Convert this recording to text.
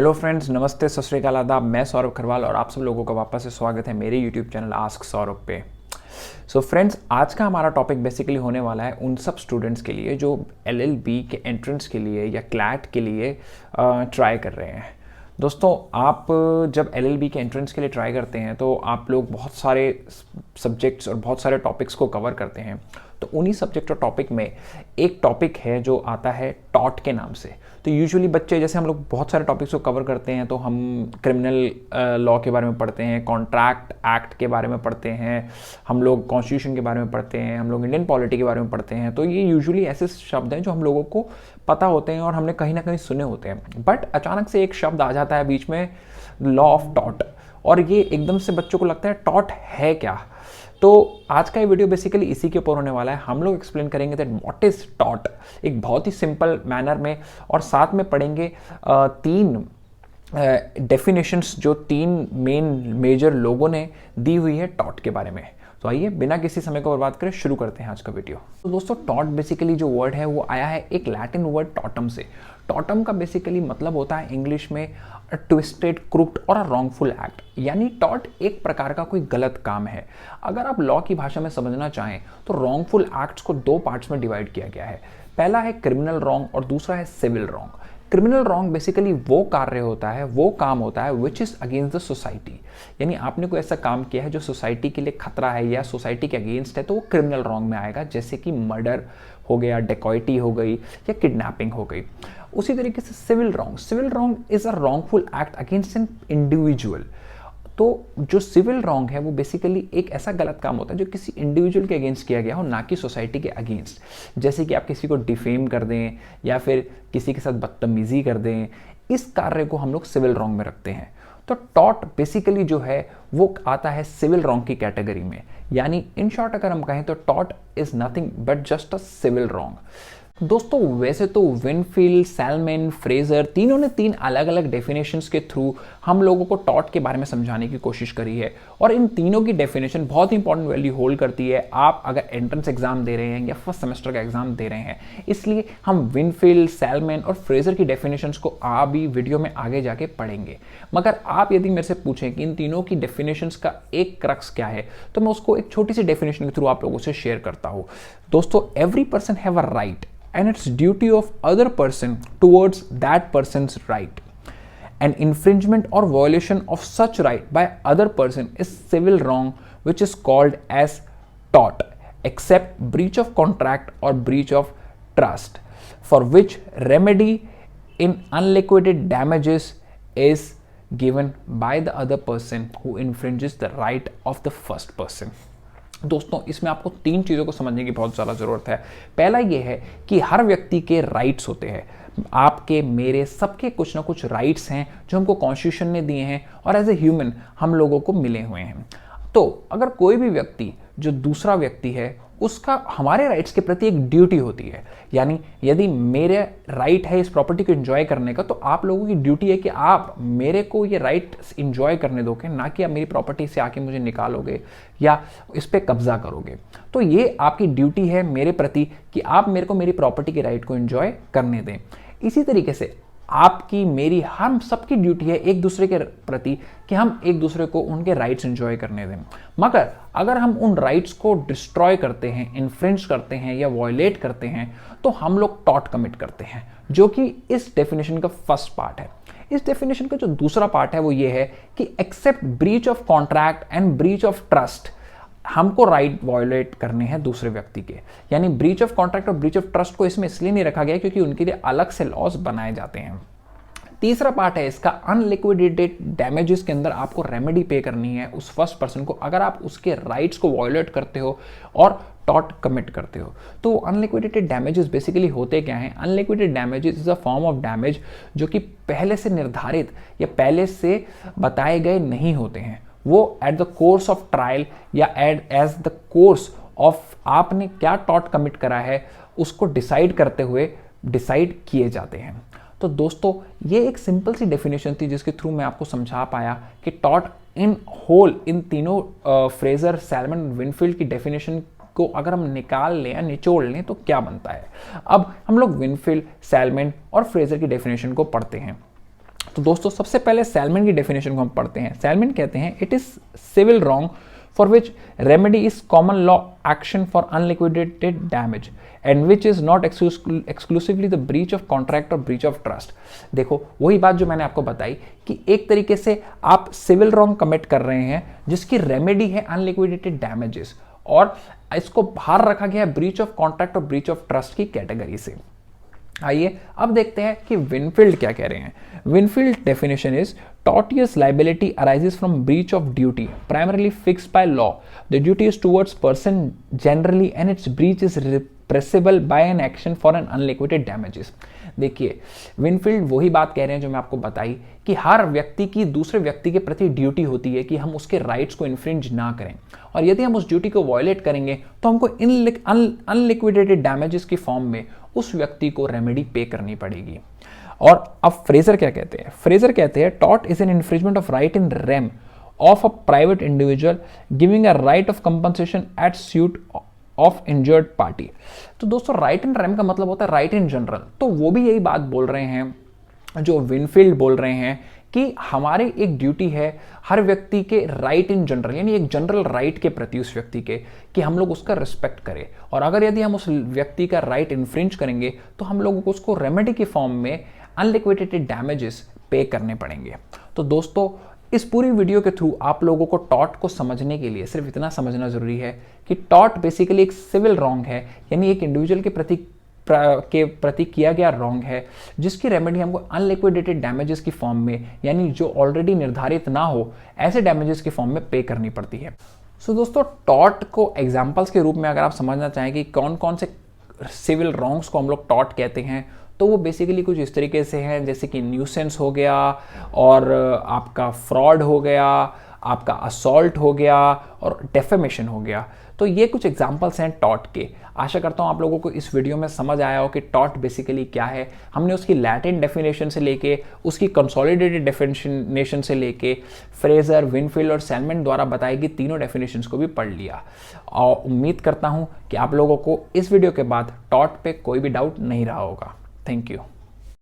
Hello friends, नमस्ते, सत श्री अकाल, आदाब। मैं सौरभ खरवाल और आप सब लोगों का वापस से स्वागत है मेरे यूट्यूब चैनल आस्क सौरभ पे। सो फ्रेंड्स, आज का हमारा टॉपिक बेसिकली होने वाला है उन सब स्टूडेंट्स के लिए जो एलएलबी के एंट्रेंस के लिए या क्लैट के लिए ट्राई कर रहे हैं। दोस्तों, आप जब एलएलबी के एंट्रेंस के लिए ट्राई करते हैं तो आप लोग बहुत सारे सब्जेक्ट्स और बहुत सारे टॉपिक्स को कवर करते हैं। तो उन्हीं सब्जेक्ट और टॉपिक में एक टॉपिक है जो आता है टॉट के नाम से। तो यूजुअली बच्चे, जैसे हम लोग बहुत सारे टॉपिक्स को कवर करते हैं, तो हम क्रिमिनल लॉ के बारे में पढ़ते हैं, कॉन्ट्रैक्ट एक्ट के बारे में पढ़ते हैं, हम लोग कॉन्स्टिट्यूशन के बारे में पढ़ते हैं, हम लोग इंडियन पॉलिटी के बारे में पढ़ते हैं। तो ये यूजुअली ऐसे शब्द हैं जो हम लोगों को पता होते हैं और हमने कहीं ना कहीं सुने होते हैं। बट अचानक से एक शब्द आ जाता है बीच में, लॉ ऑफ टॉट, और ये एकदम से बच्चों को लगता है टॉट है क्या। तो आज का ये वीडियो बेसिकली इसी के ऊपर होने वाला है। हम लोग एक्सप्लेन करेंगे दैट व्हाट इज टॉट एक बहुत ही सिंपल मैनर में, और साथ में पढ़ेंगे तीन डेफिनेशंस जो तीन मेजर लोगों ने दी हुई है टॉट के बारे में। तो आइए बिना किसी समय को बर्बाद करें शुरू करते हैं आज का वीडियो। तो दोस्तों, टॉट बेसिकली जो वर्ड है वो आया है एक लैटिन वर्ड टॉटम से। टॉटम का बेसिकली मतलब होता है इंग्लिश में ट्विस्टेड, क्रुक्ड और अ रॉन्गफुल एक्ट। यानी टॉट एक प्रकार का कोई गलत काम है। अगर आप लॉ की भाषा में समझना चाहें तो रॉन्गफुल एक्ट्स को दो पार्ट्स में डिवाइड किया गया है। पहला है क्रिमिनल रॉन्ग और दूसरा है civil wrong. Criminal wrong basically वो कार्य होता है, वो काम होता है which is against the society. यानी आपने कोई ऐसा काम किया है जो सोसाइटी के लिए खतरा है या सोसाइटी के अगेंस्ट है, तो वो क्रिमिनल रॉन्ग में आएगा। जैसे कि मर्डर हो गया, डेकॉइटी हो गई या किडनैपिंग हो गई। उसी तरीके से civil wrong is a wrongful act against an individual. तो जो सिविल रॉन्ग है वो बेसिकली एक ऐसा गलत काम होता है जो किसी इंडिविजुअल के अगेंस्ट किया गया हो, ना कि सोसाइटी के अगेंस्ट। जैसे कि आप किसी को डिफेम कर दें या फिर किसी के साथ बदतमीजी कर दें, इस कार्य को हम लोग सिविल रॉन्ग में रखते हैं। तो टॉट बेसिकली जो है वो आता है सिविल रॉन्ग की कैटेगरी में। यानी इन शॉर्ट अगर हम कहें तो टॉट is nothing but just a civil wrong. दोस्तों, वैसे तो विनफील्ड, सैलमन, फ्रेजर, तीनों ने तीन अलग अलग डेफिनेशंस के थ्रू हम लोगों को टॉट के बारे में समझाने की कोशिश करी है, और इन तीनों की डेफिनेशन बहुत इंपॉर्टेंट वैल्यू होल्ड करती है आप अगर एंट्रेंस एग्जाम दे रहे हैं या फर्स्ट सेमेस्टर का एग्जाम दे रहे हैं। इसलिए हम विनफील्ड, सैलमन और फ्रेजर की डेफिनेशंस को अभी वीडियो में आगे जाके पढ़ेंगे। मगर आप यदि मेरे से पूछें कि इन तीनों की डेफिनेशंस का एक क्रक्स क्या है, तो मैं उसको एक छोटी सी डेफिनेशन के थ्रू आप लोगों से शेयर करता हूं। दोस्तों, every person have a right and it's duty of other person towards that person's right. An infringement or violation of such right by other person is civil wrong, which is called as tort, except breach of contract or breach of trust, for which remedy in unliquidated damages is given by the other person who infringes the right of the first person. दोस्तों, इसमें आपको तीन चीज़ों को समझने की बहुत ज़्यादा ज़रूरत है। पहला ये है कि हर व्यक्ति के राइट्स होते हैं, आपके, मेरे, सबके कुछ ना कुछ राइट्स हैं जो हमको कॉन्स्टिट्यूशन ने दिए हैं और एज ए ह्यूमन हम लोगों को मिले हुए हैं। तो अगर कोई भी व्यक्ति जो दूसरा व्यक्ति है उसका हमारे राइट्स के प्रति एक ड्यूटी होती है। यानी यदि मेरे राइट है इस प्रॉपर्टी को एंजॉय करने का, तो आप लोगों की ड्यूटी है कि आप मेरे को ये राइट एंजॉय करने दोगे, ना कि आप मेरी प्रॉपर्टी से आके मुझे निकालोगे या इस पर कब्जा करोगे। तो ये आपकी ड्यूटी है मेरे प्रति कि आप मेरे को मेरी प्रॉपर्टी के राइट को एंजॉय करने दें। इसी तरीके से आपकी, मेरी, हम सबकी ड्यूटी है एक दूसरे के प्रति कि हम एक दूसरे को उनके राइट्स एंजॉय करने दें। मगर अगर हम उन राइट्स को डिस्ट्रॉय करते हैं, इन्फ्रिंज करते हैं या वॉयलेट करते हैं, तो हम लोग टॉट कमिट करते हैं, जो कि इस डेफिनेशन का फर्स्ट पार्ट है। इस डेफिनेशन का जो दूसरा पार्ट है वो ये है कि except breach of contract and breach of trust, हमको राइट वॉयलेट करने हैं दूसरे व्यक्ति के। यानी ब्रीच ऑफ कॉन्ट्रैक्ट और ब्रीच ऑफ ट्रस्ट को इसमें इसलिए नहीं रखा गया क्योंकि उनके लिए अलग से लॉज बनाए जाते हैं। तीसरा पार्ट है इसका अनलिक्विडेटेड डैमेजेस के अंदर आपको रेमेडी पे करनी है उस फर्स्ट पर्सन को अगर आप उसके राइट्स को वॉयलेट करते हो और टॉट कमिट करते हो। तो अनलिक्विडेटेड डैमेजेस बेसिकली होते क्या हैं? Unliquidated damages is a form of damage जो कि पहले से निर्धारित या पहले से बताए गए नहीं होते हैं। वो at the course of trial या एज द कोर्स ऑफ आपने क्या टॉट कमिट करा है उसको डिसाइड करते हुए डिसाइड किए जाते हैं। तो दोस्तों, ये एक सिंपल सी डेफिनेशन थी जिसके थ्रू मैं आपको समझा पाया कि टॉट इन होल, इन तीनों फ्रेजर, सैलमन, विनफील्ड की डेफिनेशन को अगर हम निकाल लें या निचोड़ लें तो क्या बनता है। अब हम लोग विनफील्ड, सैलमन और फ्रेजर की डेफिनेशन को पढ़ते हैं। तो दोस्तों सबसे पहले सैलमन की डेफिनेशन को हम पढ़ते हैं। सैलमन कहते हैं it is civil wrong for which remedy is common law action for unliquidated damage and which is not exclusively the breach of contract or breach of trust। देखो वही बात जो मैंने आपको बताई कि एक तरीके से आप सिविल रॉन्ग कमिट कर रहे हैं जिसकी रेमेडी है अनलिक्विडेटेड डैमेजेस, और इसको बाहर रखा गया है ब्रीच ऑफ कॉन्ट्रैक्ट और ब्रीच ऑफ ट्रस्ट की कैटेगरी से। आइए अब देखते हैं कि विनफील्ड क्या कह रहे हैं। Winfield definition is tortious liability arises from breach of duty primarily fixed by law. The duty is towards person generally and its breach is repressible by an action for an unliquidated damages। देखिए Winfield वही बात कह रहे हैं जो मैं आपको बताई कि हर व्यक्ति की दूसरे व्यक्ति के प्रति ड्यूटी होती है कि हम उसके राइट्स को इन्फ्रिंज ना करें, और यदि हम उस ड्यूटी को वायलेट करेंगे तो हमको अनलिक्विडेटेड डैमेजेस की फॉर्म में उस व्यक्ति को रेमेडी पे करनी पड़ेगी। और अब फ्रेजर क्या कहते हैं? फ्रेजर कहते हैं tort is an infringement of right in rem of a private individual giving a right of compensation at suit of injured party. तो दोस्तों राइट इन रेम का मतलब होता है राइट इन जनरल, तो वो भी यही बात बोल रहे हैं जो विनफील्ड बोल रहे हैं कि हमारी एक ड्यूटी है हर व्यक्ति के राइट इन जनरल, यानी एक जनरल राइट के प्रति उस व्यक्ति के, कि हम लोग उसका रिस्पेक्ट करें, और अगर यदि हम उस व्यक्ति का राइट इन्फ्रिंज करेंगे तो हम लोगों को उसको रेमेडी की फॉर्म में अनलिक्विडेटेड डैमेजेस पे करने पड़ेंगे। तो दोस्तों इस पूरी वीडियो के थ्रू आप लोगों को टॉर्ट को समझने के लिए सिर्फ इतना समझना जरूरी है कि टॉर्ट बेसिकली एक सिविल रॉन्ग है, यानी एक इंडिविजुअल के प्रति किया गया रॉन्ग है जिसकी रेमेडी हमको अनलिक्विडेटेड डैमेजेस की फॉर्म में, यानी जो ऑलरेडी निर्धारित ना हो ऐसे डैमेजेस की फॉर्म में पे करनी पड़ती है। सो दोस्तों टॉर्ट को एग्जाम्पल्स के रूप में अगर आप समझना चाहें कि कौन कौन से सिविल रॉन्ग्स को हम लोग टॉर्ट कहते हैं, तो वो बेसिकली कुछ इस तरीके से हैं जैसे कि न्यूसेंस हो गया, और आपका फ्रॉड हो गया, आपका असॉल्ट हो गया, और डेफेमेशन हो गया। तो ये कुछ एग्जांपल्स हैं टॉर्ट के। आशा करता हूँ आप लोगों को इस वीडियो में समझ आया हो कि टॉर्ट बेसिकली क्या है। हमने उसकी लैटिन डेफिनेशन से लेके उसकी कंसोलिडेटेड डेफिनेशन से लेके फ्रेजर, विनफील्ड और सैलमन द्वारा बताई गई तीनों डेफिनेशंस को भी पढ़ लिया, और उम्मीद करता हूँ कि आप लोगों को इस वीडियो के बाद टॉर्ट पे कोई भी डाउट नहीं रहा होगा। Thank you.